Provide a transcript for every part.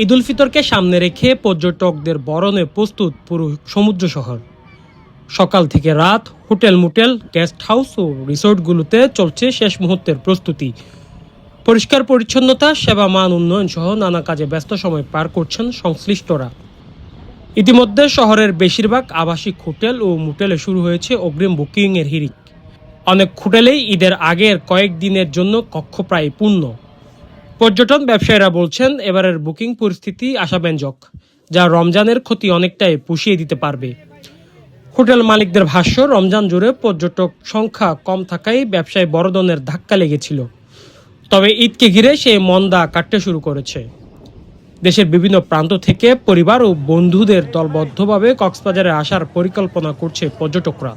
ঈদ উল ফিতরকে সামনে রেখে পর্যটকদের বরণে প্রস্তুত পুরো সমুদ্র শহর। সকাল থেকে রাত হোটেল মোটেল গেস্ট হাউস ও রিসোর্টগুলোতে চলছে শেষ মুহূর্তের প্রস্তুতি। পরিষ্কার পরিচ্ছন্নতা, সেবা মান উন্নয়ন সহ নানা কাজে ব্যস্ত সময় পার করছেন সংশ্লিষ্টরা। ইতিমধ্যে শহরের বেশিরভাগ আবাসিক হোটেল ও মোটেলে শুরু হয়েছে অগ্রিম বুকিংয়ের হিড়িক। অনেক হোটেলেই ঈদের আগের কয়েকদিনের জন্য কক্ষ প্রায় পূর্ণ। পর্যটন ব্যবসায়ীরা বলছেন এবারের বুকিং পরিস্থিতি আশাব্যঞ্জক, যা রমজানের ক্ষতি অনেকটাই পুষিয়ে দিতে পারবে। হোটেল মালিকদের ভাষ্য, রমজান জুড়ে পর্যটক সংখ্যা কম থাকায় ব্যবসায় বড় ধরনের ধাক্কা লেগেছিল। তবে ঈদকে ঘিরে সেই মন্দা কাটতে শুরু করেছে। দেশের বিভিন্ন প্রান্ত থেকে পরিবার ও বন্ধুদের দলবদ্ধভাবে কক্সবাজারে আসার পরিকল্পনা করছে পর্যটকরা।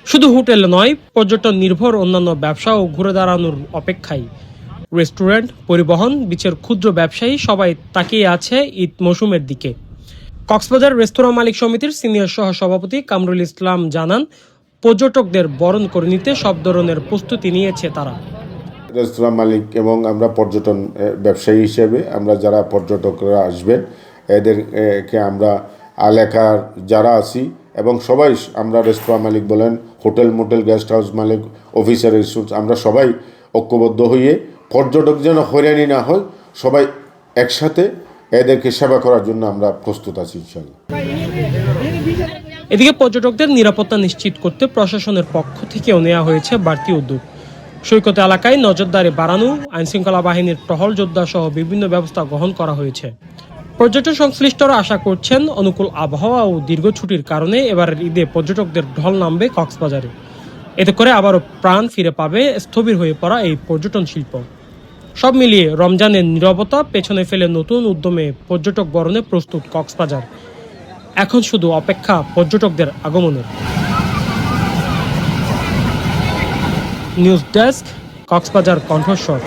শুধু হোটেল নয়, পর্যটন নির্ভর অন্যান্য ব্যবসা ও ঘুরে দাঁড়ানোর অপেক্ষায়। রেস্টুরেন্ট, পরিবহন, বিচের ক্ষুদ্র ব্যবসায়ী সবাই তাকিয়ে আছে ঈদ মৌসুমের দিকে। কক্সবাজার রেস্তোরাঁ মালিক সমিতির সিনিয়র সহ সভাপতি কামরুল ইসলাম জানান, পর্যটকদের বরণ করে নিতে সব ধরনের প্রস্তুতি নিয়েছে তারা। রেস্তোরাঁ মালিক এবং আমরা পর্যটন ব্যবসায়ী হিসেবে আমরা যারা পর্যটকরা আসবেন এদেরকে আমরা এলাকার যারা আছি এবং সবাই আমরা রেস্তোরাঁ মালিক বলেন, হোটেল মোটেল গেস্ট হাউস মালিক, অফিসার, আমরা সবাই ঐক্যবদ্ধ হয়ে পর্যটক যেন হয়রানি না হয়, সবাই একসাথে এদেরকে সেবা করার জন্য আমরা প্রস্তুত আছি ইনশাআল্লাহ। এদিকে পর্যটকদের নিরাপত্তা নিশ্চিত করতে প্রশাসনের পক্ষ থেকেও নেওয়া হয়েছে বাড়তি উদ্যোগ। সৈকত এলাকায় নজরদারি বাড়ানো, আইনশৃঙ্খলা বাহিনীর টহল যোদ্ধা সহ বিভিন্ন ব্যবস্থা গ্রহণ করা হয়েছে। পর্যটন সংশ্লিষ্টরা আশা করছেন অনুকূল আবহাওয়া ও দীর্ঘ ছুটির কারণে এবারের ঈদে পর্যটকদের ঢল নামবে কক্সবাজারে। এতে করে আবারও প্রাণ ফিরে পাবে স্থবির হয়ে পড়া এই পর্যটন শিল্প। সব মিলিয়ে রমজানের নীরবতা পেছনে ফেলে নতুন উদ্যমে পর্যটক বরণে প্রস্তুত কক্সবাজার। এখন শুধু অপেক্ষা পর্যটকদের আগমনের। নিউজ ডেস্ক, কক্সবাজার কণ্ঠস্বর।